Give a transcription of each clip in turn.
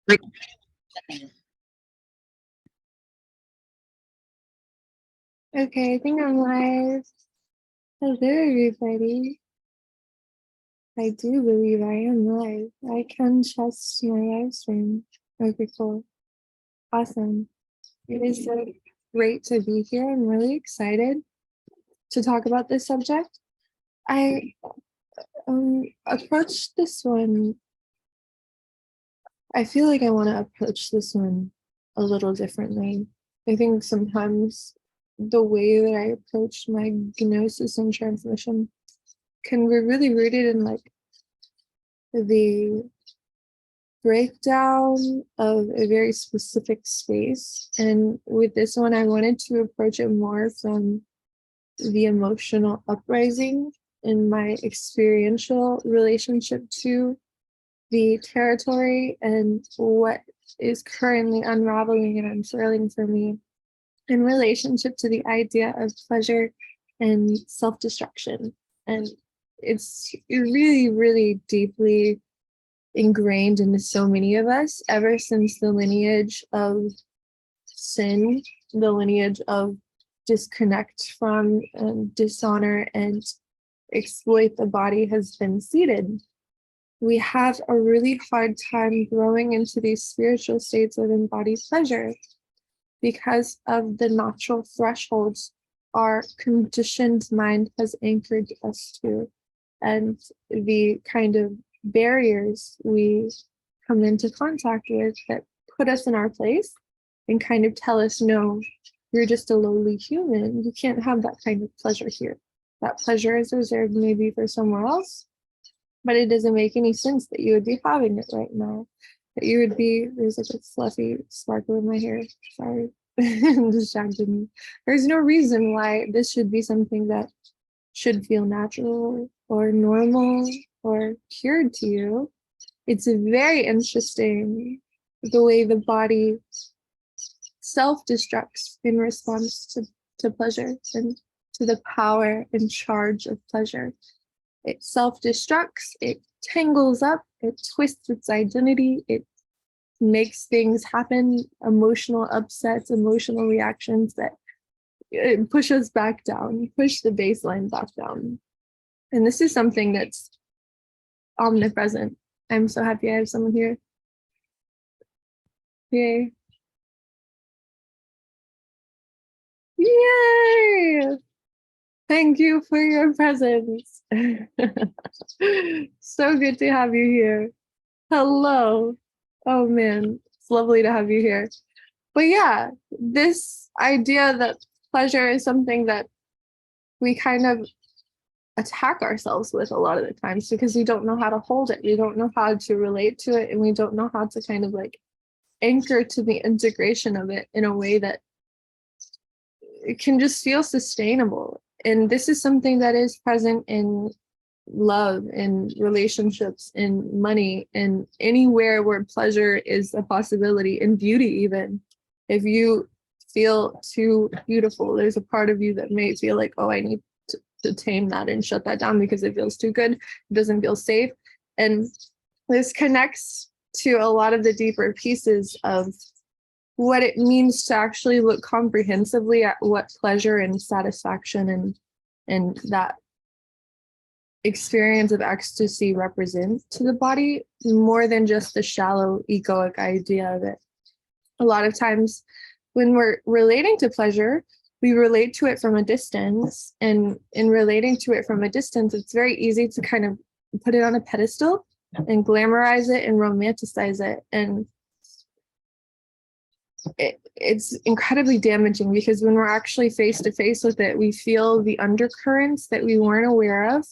Like, okay, I think I'm live. Hello, everybody. I do believe I am live. I can trust my live stream. Okay, cool. Awesome. It is so great to be here. I'm really excited to talk about this subject. I approached this one. I feel like I want to approach this one a little differently. I think sometimes the way that I approach my gnosis and transmission can be really rooted in like the breakdown of a very specific space. And with this one, I wanted to approach it more from the emotional uprising in my experiential relationship to the territory and what is currently unraveling and unfurling for me in relationship to the idea of pleasure and self-destruction. And it's really, really deeply ingrained into so many of us ever since the lineage of sin, the lineage of disconnect from dishonor and exploit the body has been seated. We have a really hard time growing into these spiritual states of embodied pleasure because of the natural thresholds our conditioned mind has anchored us to, and the kind of barriers we come into contact with that put us in our place and kind of tell us, no, you're just a lowly human. You can't have that kind of pleasure here. That pleasure is reserved maybe for somewhere else, but it doesn't make any sense that you would be having it right now. That you would be, there's like a fluffy sparkle in my hair. Sorry, distracted me. There's no reason why this should be something that should feel natural or normal or cured to you. It's very interesting the way the body self-destructs in response to pleasure and to the power and charge of pleasure. It self-destructs, it tangles up, it twists its identity, it makes things happen, emotional upsets, emotional reactions that push us back down, push the baseline back down. And this is something that's omnipresent. I'm so happy I have someone here. Yay. Yay! Thank you for your presence. So good to have you here. Hello. Oh man, it's lovely to have you here. But yeah, this idea that pleasure is something that we kind of attack ourselves with a lot of the times because we don't know how to hold it. We don't know how to relate to it, and we don't know how to kind of like anchor to the integration of it in a way that it can just feel sustainable. And this is something that is present in love, in relationships, in money, and anywhere where pleasure is a possibility, in beauty even. If you feel too beautiful, there's a part of you that may feel like, oh, I need to tame that and shut that down because it feels too good, it doesn't feel safe. And this connects to a lot of the deeper pieces of what it means to actually look comprehensively at what pleasure and satisfaction and that experience of ecstasy represents to the body, more than just the shallow egoic idea of it. A lot of times when we're relating to pleasure, we relate to it from a distance, and in relating to it from a distance, it's very easy to kind of put it on a pedestal and glamorize it and romanticize it. And it's incredibly damaging because when we're actually face to face with it, we feel the undercurrents that we weren't aware of,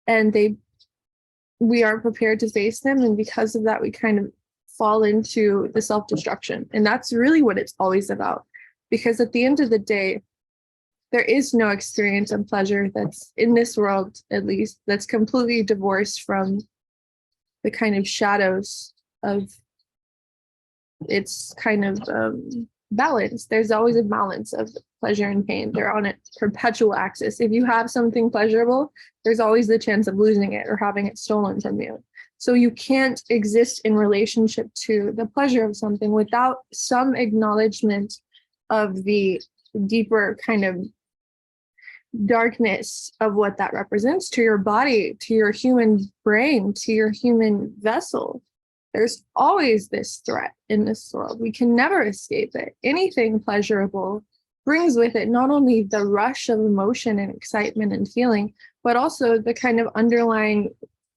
and we aren't prepared to face them. And because of that, we kind of fall into the self-destruction. And that's really what it's always about. Because at the end of the day, there is no experience of pleasure that's in this world, at least, that's completely divorced from the kind of shadows of its kind of balance. There's always a balance of pleasure and pain. They're on a perpetual axis. If you have something pleasurable, there's always the chance of losing it or having it stolen from you. So you can't exist in relationship to the pleasure of something without some acknowledgement of the deeper kind of darkness of what that represents to your body, to your human brain, to your human vessel. There's always this threat in this world. We can never escape it. Anything pleasurable brings with it not only the rush of emotion and excitement and feeling, but also the kind of underlying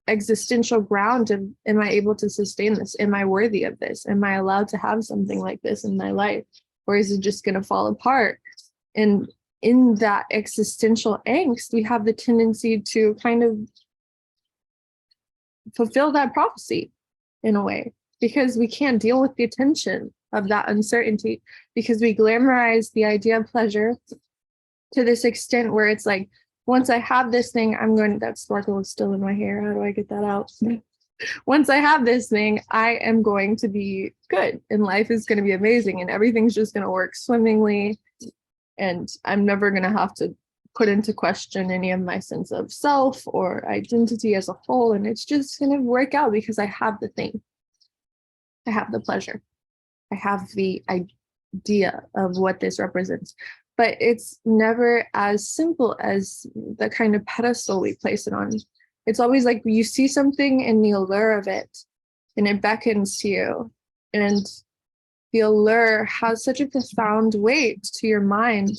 existential ground of, am I able to sustain this? Am I worthy of this? Am I allowed to have something like this in my life? Or is it just going to fall apart? And in that existential angst, we have the tendency to kind of fulfill that prophecy in a way, because we can't deal with the tension of that uncertainty, because we glamorize the idea of pleasure to this extent where it's like, once I have this thing, I'm going, that sparkle is still in my hair. How do I get that out? Once I have this thing, I am going to be good and life is going to be amazing and everything's just going to work swimmingly. And I'm never going to have to put into question any of my sense of self or identity as a whole. And it's just going to work out because I have the thing. I have the pleasure. I have the idea of what this represents. But it's never as simple as the kind of pedestal we place it on. It's always like you see something and the allure of it, and it beckons to you. And the allure has such a profound weight to your mind.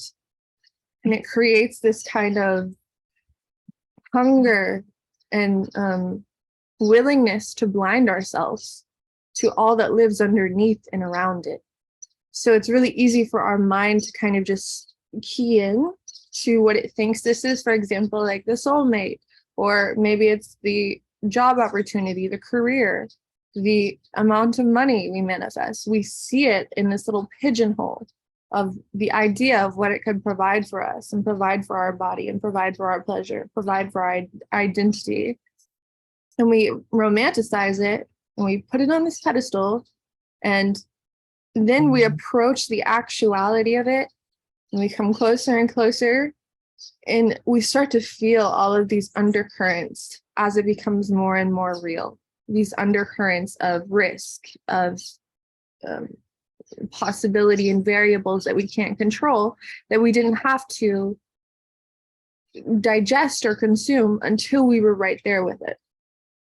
And it creates this kind of hunger and willingness to blind ourselves to all that lives underneath and around it. So it's really easy for our mind to kind of just key in to what it thinks this is. For example, like the soulmate, or maybe it's the job opportunity, the career, the amount of money we manifest. We see it in this little pigeonhole of the idea of what it could provide for us and provide for our body and provide for our pleasure, provide for our identity. And we romanticize it and we put it on this pedestal, and then we approach the actuality of it and we come closer and closer, and we start to feel all of these undercurrents as it becomes more and more real. These undercurrents of risk, of possibility and variables that we can't control, that we didn't have to digest or consume until we were right there with it.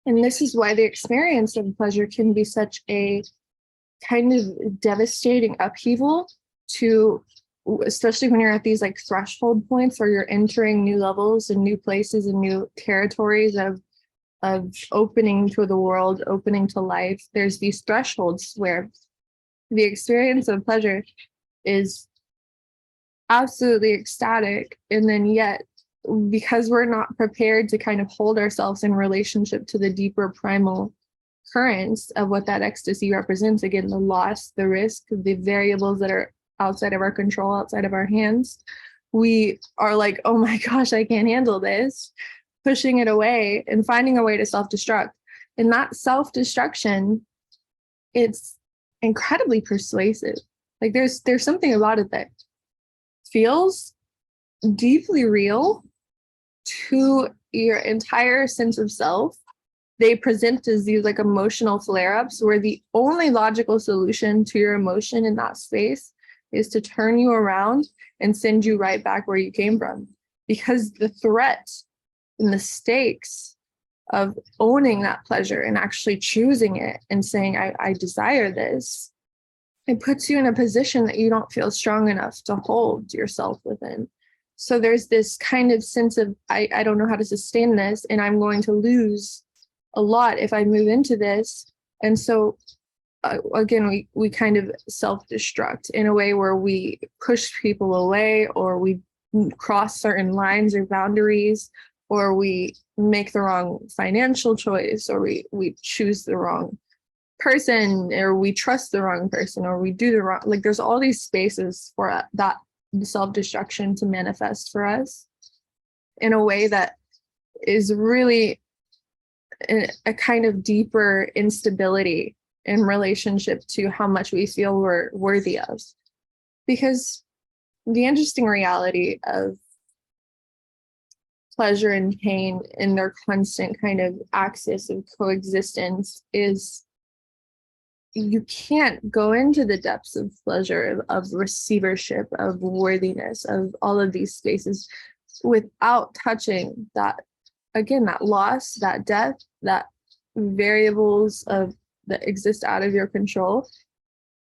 And this is why the experience of pleasure can be such a kind of devastating upheaval to, especially when you're at these like threshold points where you're entering new levels and new places and new territories of opening to the world, opening to life. There's these thresholds where the experience of pleasure is absolutely ecstatic, and then yet, because we're not prepared to kind of hold ourselves in relationship to the deeper primal currents of what that ecstasy represents, again, the loss, the risk, the variables that are outside of our control, outside of our hands, we are like, oh my gosh, I can't handle this, pushing it away and finding a way to self-destruct. And that self-destruction, it's incredibly persuasive. Like there's something about it that feels deeply real to your entire sense of self. They present as these like emotional flare-ups where the only logical solution to your emotion in that space is to turn you around and send you right back where you came from. Because the threat and the stakes of owning that pleasure and actually choosing it and saying, I desire this, it puts you in a position that you don't feel strong enough to hold yourself within. So there's this kind of sense of, I don't know how to sustain this, and I'm going to lose a lot if I move into this. And so again, we kind of self-destruct in a way where we push people away, or we cross certain lines or boundaries, or we make the wrong financial choice, or we choose the wrong person, or we trust the wrong person, or we do the wrong, like there's all these spaces for that self-destruction to manifest for us in a way that is really a kind of deeper instability in relationship to how much we feel we're worthy of. Because the interesting reality of pleasure and pain in their constant kind of axis of coexistence is you can't go into the depths of pleasure, of receivership, of worthiness, of all of these spaces without touching that, again, that loss, that death, that variables of that exist out of your control.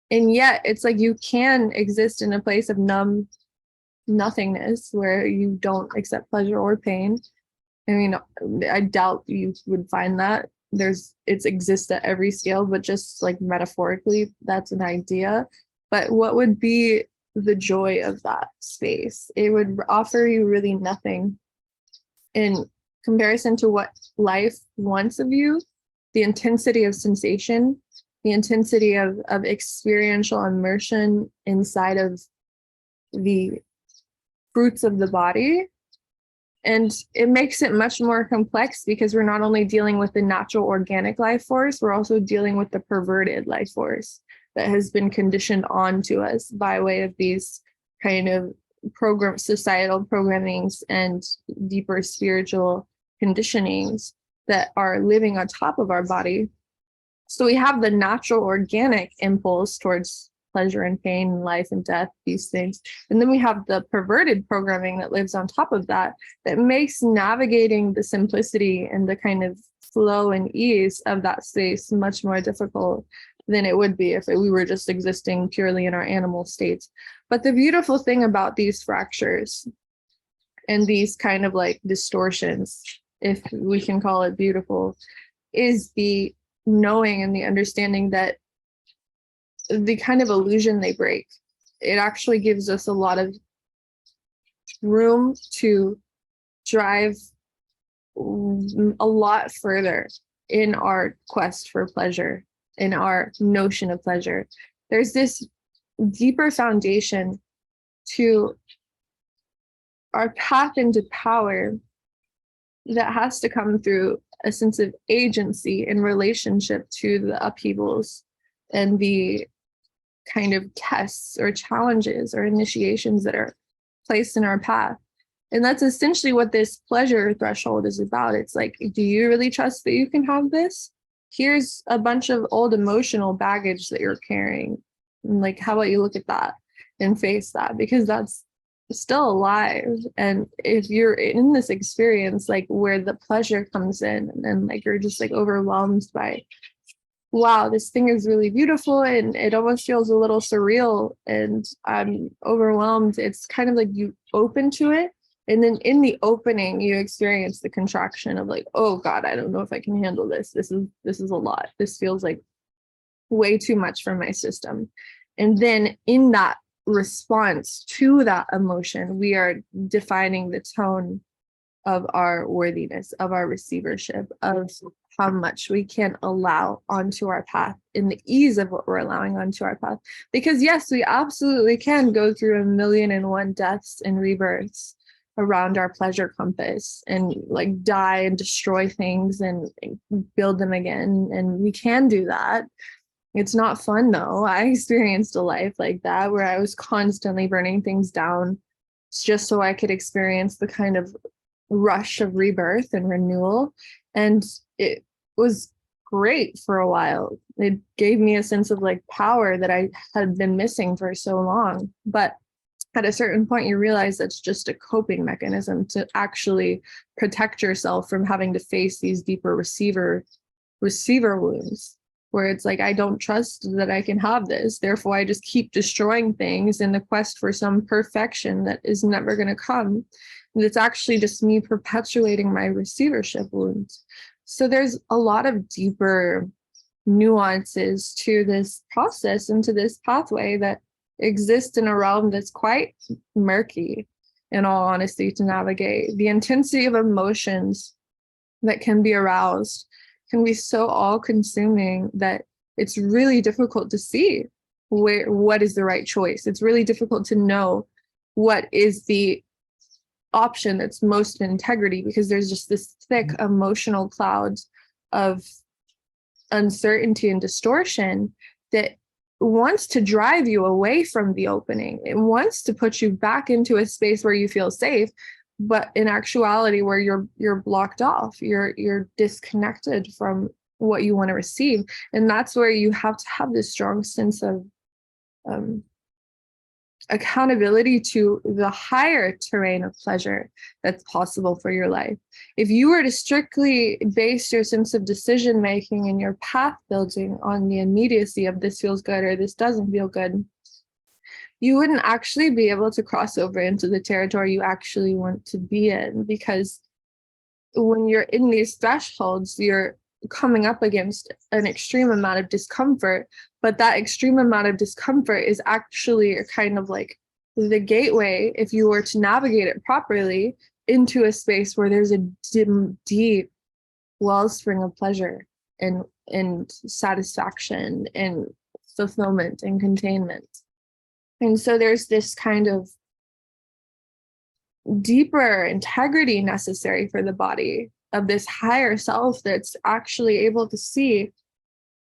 And yet it's like you can exist in a place of numb nothingness where you don't accept pleasure or pain. I mean, I doubt you would find that. It exists at every scale, but just like metaphorically, that's an idea. But what would be the joy of that space? It would offer you really nothing in comparison to what life wants of you, the intensity of sensation, the intensity of experiential immersion inside of the fruits of the body. And it makes it much more complex because we're not only dealing with the natural organic life force, we're also dealing with the perverted life force that has been conditioned onto us by way of these kind of societal programmings and deeper spiritual conditionings that are living on top of our body. So we have the natural organic impulse towards pleasure and pain, life and death, these things. And then we have the perverted programming that lives on top of that, that makes navigating the simplicity and the kind of flow and ease of that space much more difficult than it would be if we were just existing purely in our animal states. But the beautiful thing about these fractures and these kind of like distortions, if we can call it beautiful, is the knowing and the understanding that the kind of illusion they break, it actually gives us a lot of room to drive a lot further in our quest for pleasure, in our notion of pleasure. There's this deeper foundation to our path into power that has to come through a sense of agency in relationship to the upheavals and the kind of tests or challenges or initiations that are placed in our path. And that's essentially what this pleasure threshold is about. It's like, do you really trust that you can have this? Here's a bunch of old emotional baggage that you're carrying. And like, how about you look at that and face that? Because that's still alive. And if you're in this experience, like where the pleasure comes in and like you're just like overwhelmed by, wow, this thing is really beautiful and it almost feels a little surreal and I'm overwhelmed. It's kind of like you open to it. And then in the opening, you experience the contraction of like, oh God, I don't know if I can handle this. This is a lot. This feels like way too much for my system. And then in that response to that emotion, we are defining the tone of our worthiness, of our receivership, of how much we can allow onto our path in the ease of what we're allowing onto our path. Because yes, we absolutely can go through 1,000,001 deaths and rebirths around our pleasure compass and like die and destroy things and build them again. And we can do that. It's not fun though. I experienced a life like that where I was constantly burning things down just so I could experience the kind of rush of rebirth and renewal. And it was great for a while. It gave me a sense of like power that I had been missing for so long. But at a certain point, you realize that's just a coping mechanism to actually protect yourself from having to face these deeper receiver wounds, where it's like, I don't trust that I can have this. Therefore, I just keep destroying things in the quest for some perfection that is never going to come. And it's actually just me perpetuating my receivership wounds. So there's a lot of deeper nuances to this process and to this pathway that exist in a realm that's quite murky, in all honesty, to navigate. The intensity of emotions that can be aroused can be so all-consuming that it's really difficult to see what is the right choice. It's really difficult to know what is the option that's most in integrity, because there's just this thick emotional cloud of uncertainty and distortion that wants to drive you away from the opening. It wants to put you back into a space where you feel safe, but in actuality where you're blocked off, you're disconnected from what you want to receive. And that's where you have to have this strong sense of um, accountability to the higher terrain of pleasure that's possible for your life. If you were to strictly base your sense of decision making and your path building on the immediacy of this feels good or this doesn't feel good, you wouldn't actually be able to cross over into the territory you actually want to be in, because when you're in these thresholds, you're coming up against an extreme amount of discomfort, but that extreme amount of discomfort is actually a kind of like the gateway, if you were to navigate it properly, into a space where there's a deep wellspring of pleasure and satisfaction and fulfillment and containment. And so there's this kind of deeper integrity necessary for the body of this higher self that's actually able to see,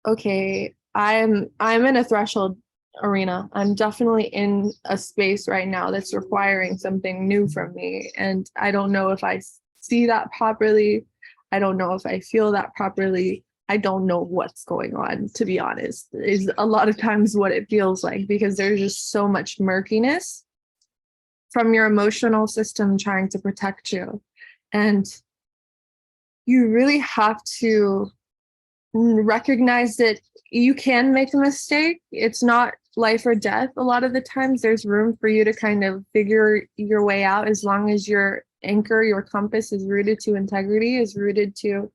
okay, I'm in a threshold arena. I'm definitely in a space right now that's requiring something new from me. And I don't know if I see that properly. I don't know if I feel that properly. I don't know what's going on, to be honest, is a lot of times what it feels like, because there's just so much murkiness from your emotional system trying to protect you. And you really have to recognize that you can make a mistake. It's not life or death. A lot of the times there's room for you to kind of figure your way out, as long as your anchor, your compass is rooted to integrity, is rooted to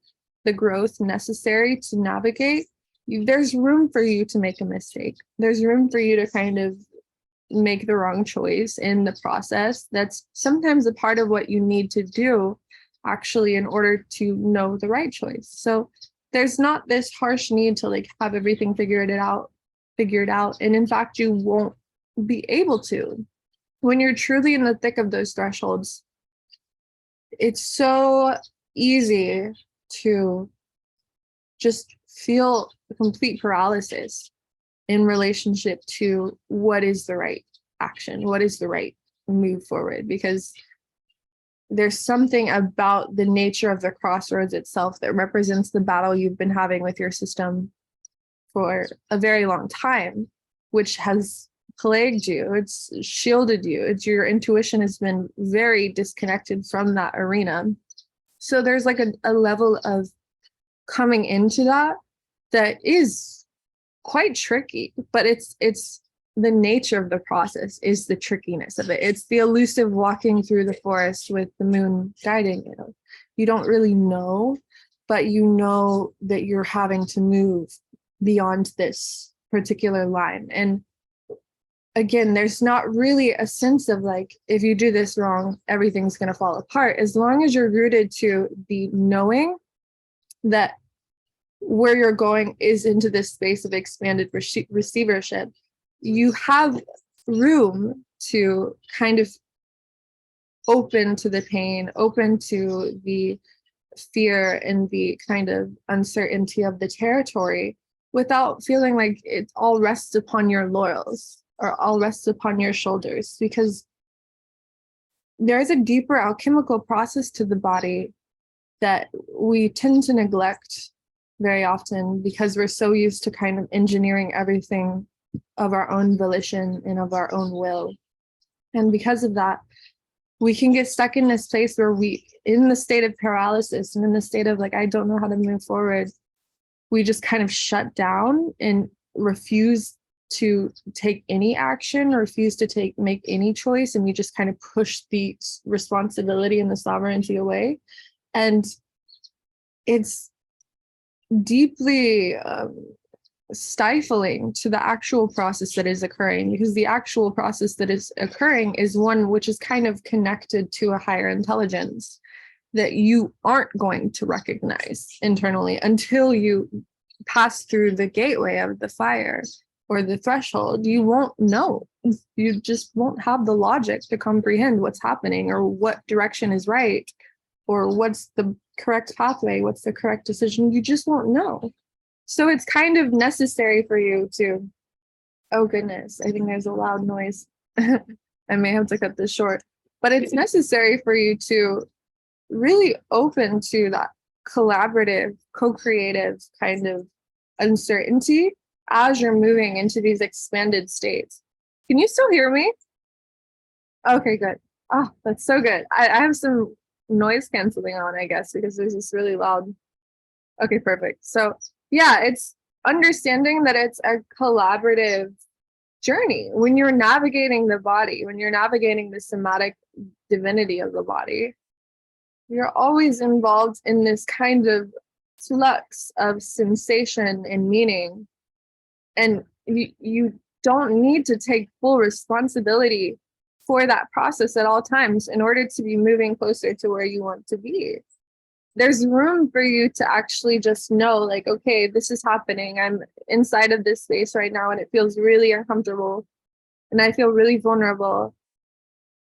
the growth necessary to navigate. There's room for you to make a mistake. There's room for you to kind of make the wrong choice in the process. That's sometimes a part of what you need to do, actually, in order to know the right choice. So there's not this harsh need to like have everything figured out. And in fact, you won't be able to. When you're truly in the thick of those thresholds, it's so easy to just feel complete paralysis in relationship to what is the right action, what is the right move forward, because there's something about the nature of the crossroads itself that represents the battle you've been having with your system for a very long time, which has plagued you. It's shielded you. It's your intuition has been very disconnected from that arena. So there's like a level of coming into that is quite tricky, but it's the nature of the process is the trickiness of it. It's the elusive walking through the forest with the moon guiding you. You don't really know, but you know that you're having to move beyond this particular line. And again, there's not really a sense of like, if you do this wrong, everything's going to fall apart. As long as you're rooted to the knowing that where you're going is into this space of expanded receivership, you have room to kind of open to the pain, open to the fear and the kind of uncertainty of the territory without feeling like it all rests upon your laurels or all rests upon your shoulders, because there is a deeper alchemical process to the body that we tend to neglect very often because we're so used to kind of engineering everything of our own volition and of our own will. And because of that, we can get stuck in this place where we, in the state of paralysis and in the state of like, I don't know how to move forward, we just kind of shut down and refuse to take any action, refuse to make any choice. And we just kind of push the responsibility and the sovereignty away. And it's deeply stifling to the actual process that is occurring, because the actual process that is occurring is one which is kind of connected to a higher intelligence that you aren't going to recognize internally until you pass through the gateway of the fire or the threshold. You won't know. You just won't have the logic to comprehend what's happening or what direction is right or what's the correct pathway, what's the correct decision. You just won't know. So it's kind of necessary for you to, oh goodness, I think there's a loud noise. I may have to cut this short. But it's necessary for you to really open to that collaborative, co-creative kind of uncertainty as you're moving into these expanded states. Can you still hear me? Okay, good. Oh, that's so good. I have some noise canceling on, I guess, because there's this really loud. Okay, perfect. So yeah, it's understanding that it's a collaborative journey when you're navigating the body, when you're navigating the somatic divinity of the body. You're always involved in this kind of flux of sensation and meaning. And you don't need to take full responsibility for that process at all times in order to be moving closer to where you want to be. There's room for you to actually just know, like, okay, this is happening. I'm inside of this space right now and it feels really uncomfortable and I feel really vulnerable.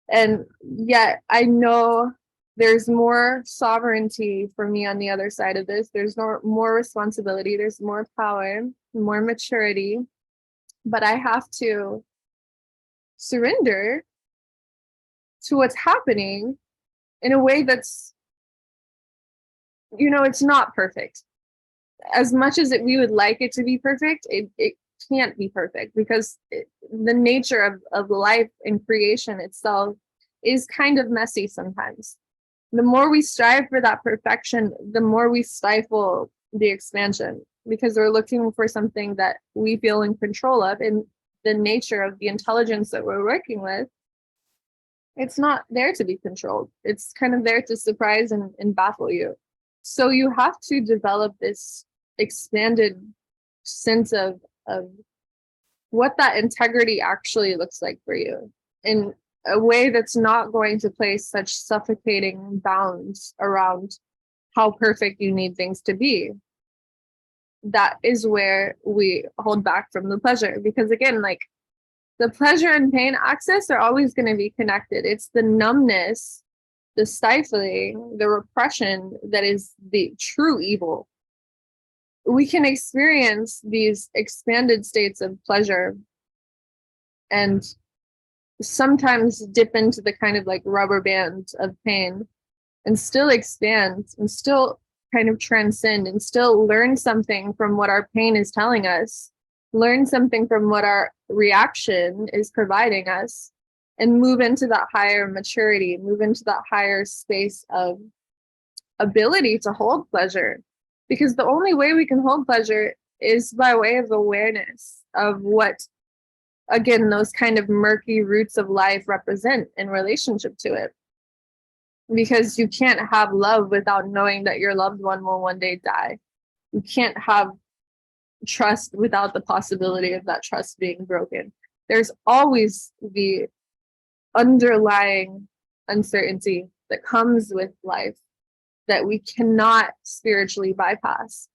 And yet I know there's more sovereignty for me on the other side of this. There's more responsibility, there's more power, more maturity, but I have to surrender to what's happening in a way that's, it's not perfect. As much as we would like it to be perfect, it can't be perfect because the nature of life and creation itself is kind of messy sometimes. The more we strive for that perfection, the more we stifle the expansion because we're looking for something that we feel in control of. And the nature of the intelligence that we're working with, it's not there to be controlled. It's kind of there to surprise and baffle you. So you have to develop this expanded sense of what that integrity actually looks like for you in a way that's not going to place such suffocating bounds around how perfect you need things to be. That is where we hold back from the pleasure, because again, like, the pleasure and pain axis are always going to be connected. It's the numbness, the stifling, the repression that is the true evil. We can experience these expanded states of pleasure and sometimes dip into the kind of like rubber band of pain and still expand and still kind of transcend and still learn something from what our pain is telling us, learn something from what our reaction is providing us, and move into that higher maturity, move into that higher space of ability to hold pleasure. Because the only way we can hold pleasure is by way of awareness of what, again, those kind of murky roots of life represent in relationship to it. Because you can't have love without knowing that your loved one will one day die. You can't have trust without the possibility of that trust being broken. There's always the underlying uncertainty that comes with life that we cannot spiritually bypass.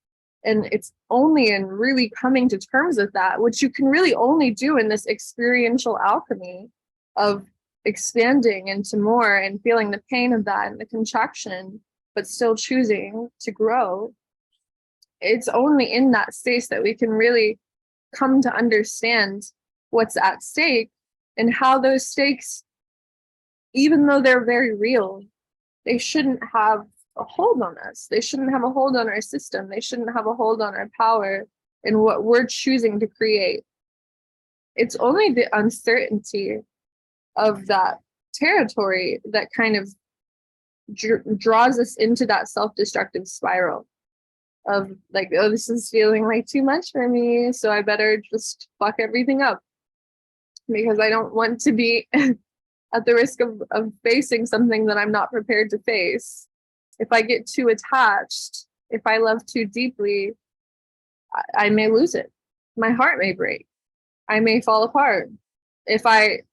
And it's only in really coming to terms with that, which you can really only do in this experiential alchemy of expanding into more and feeling the pain of that and the contraction, but still choosing to grow. It's only in that space that we can really come to understand what's at stake and how those stakes, even though they're very real, they shouldn't have a hold on us. They shouldn't have a hold on our system. They shouldn't have a hold on our power and what we're choosing to create. It's only the uncertainty of that territory that kind of draws us into that self-destructive spiral of like, oh, this is feeling like too much for me, so I better just fuck everything up because I don't want to be at the risk of facing something that I'm not prepared to face. If I get too attached, if I love too deeply, I may lose it. My heart may break. I may fall apart. If I,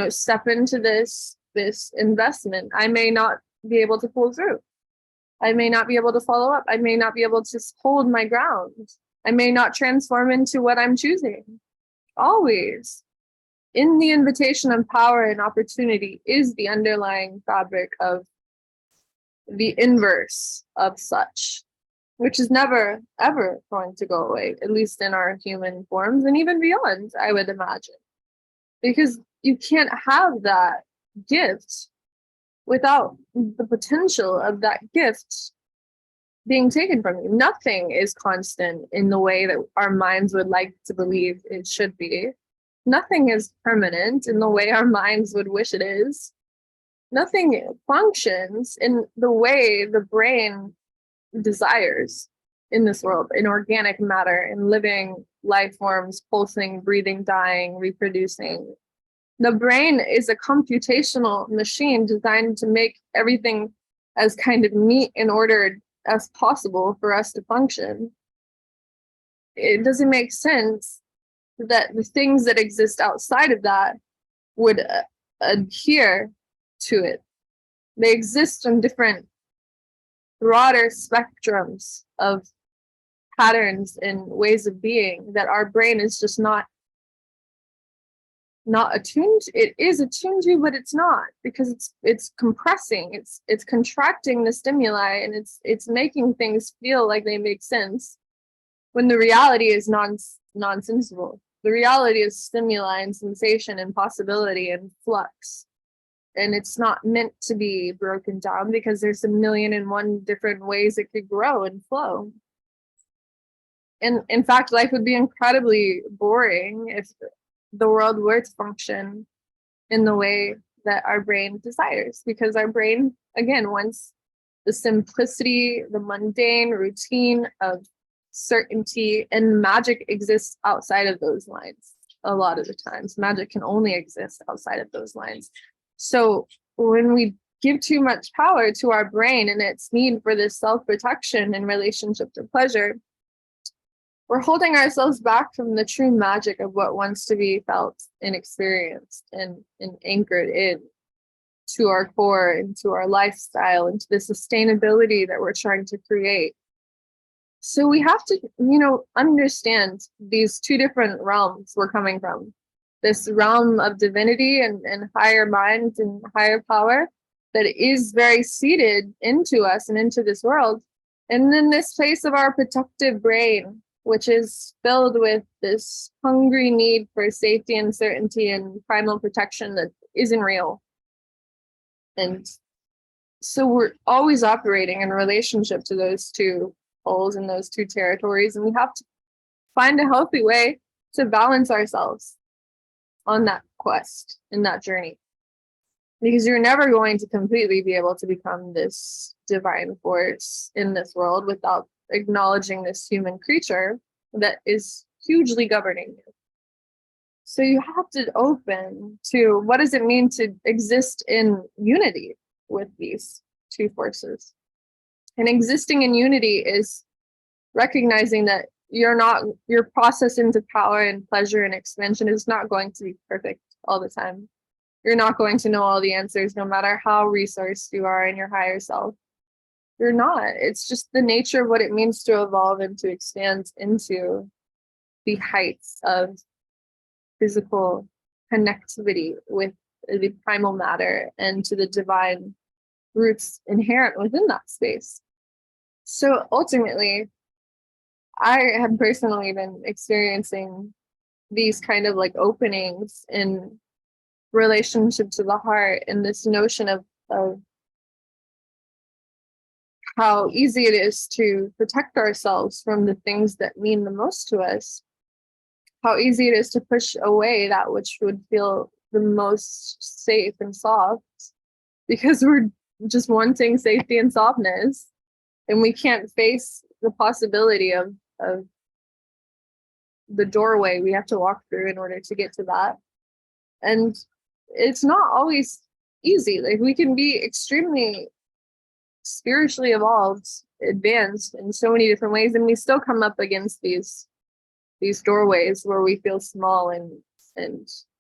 step into this investment, I may not be able to pull through. I may not be able to follow up. I may not be able to hold my ground. I may not transform into what I'm choosing. Always. In the invitation of power and opportunity is the underlying fabric of the inverse of such, which is never, ever going to go away, at least in our human forms and even beyond, I would imagine. Because you can't have that gift without the potential of that gift being taken from you. Nothing is constant in the way that our minds would like to believe it should be. Nothing is permanent in the way our minds would wish it is. Nothing functions in the way the brain desires in this world, in organic matter, in living life forms, pulsing, breathing, dying, reproducing. The brain is a computational machine designed to make everything as kind of neat and ordered as possible for us to function. It doesn't make sense that the things that exist outside of that would adhere to it. They exist on different, broader spectrums of patterns and ways of being that our brain is just not attuned. It is attuned to, but it's not, because it's compressing, it's contracting the stimuli, and it's making things feel like they make sense when the reality is nonsensical. The reality is stimuli and sensation and possibility and flux. And it's not meant to be broken down because there's a million and one different ways it could grow and flow. And in fact, life would be incredibly boring if the world were to function in the way that our brain desires, because our brain, again, wants the simplicity, the mundane routine of certainty, and magic exists outside of those lines. A lot of the times, magic can only exist outside of those lines. So when we give too much power to our brain and its need for this self-protection in relationship to pleasure, we're holding ourselves back from the true magic of what wants to be felt and experienced and anchored in to our core, into our lifestyle, into the sustainability that we're trying to create. So we have to, understand these two different realms we're coming from. This realm of divinity and higher mind and higher power that is very seated into us and into this world. And then this place of our protective brain, which is filled with this hungry need for safety and certainty and primal protection that isn't real. And so we're always operating in relationship to those two poles and those two territories. And we have to find a healthy way to balance ourselves on that quest, in that journey. Because you're never going to completely be able to become this divine force in this world without acknowledging this human creature that is hugely governing you. So you have to open to what does it mean to exist in unity with these two forces. And existing in unity is recognizing that your process into power and pleasure and expansion is not going to be perfect all the time. You're not going to know all the answers, no matter how resourced you are in your higher self. You're not. It's just the nature of what it means to evolve and to expand into the heights of physical connectivity with the primal matter and to the divine roots inherent within that space. So ultimately, I have personally been experiencing these kind of like openings in relationship to the heart, and this notion of how easy it is to protect ourselves from the things that mean the most to us, how easy it is to push away that which would feel the most safe and soft, because we're just wanting safety and softness, and we can't face the possibility of the doorway we have to walk through in order to get to that. And it's not always easy. Like, we can be extremely spiritually evolved, advanced in so many different ways, and we still come up against these doorways where we feel small and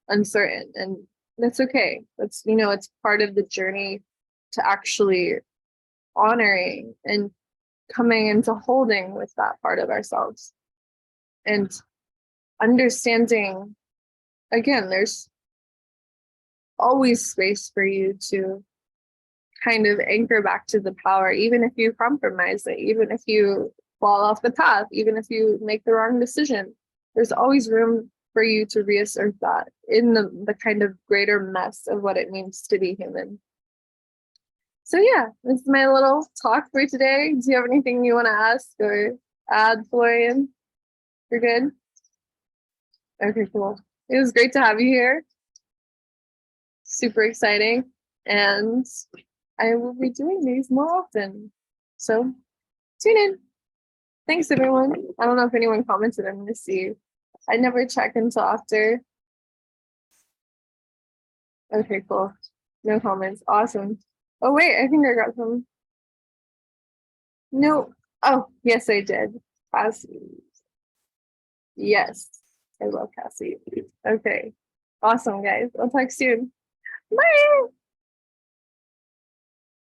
uncertain, and that's okay. That's, it's part of the journey to actually honoring and coming into holding with that part of ourselves and understanding, again, there's always space for you to kind of anchor back to the power, even if you compromise it, even if you fall off the path, even if you make the wrong decision. There's always room for you to reassert that in the kind of greater mess of what it means to be human. So yeah, this is my little talk for today. Do you have anything you want to ask or add, Florian? You're good? Okay, cool. It was great to have you here. Super exciting. And I will be doing these more often. So tune in. Thanks, everyone. I don't know if anyone commented. I'm going to see. I never check until after. Okay, cool. No comments. Awesome. Oh, wait, I think I got some. No. Oh, yes, I did. Cassie. Yes, I love Cassie. Okay. Awesome, guys. I'll talk soon. Bye.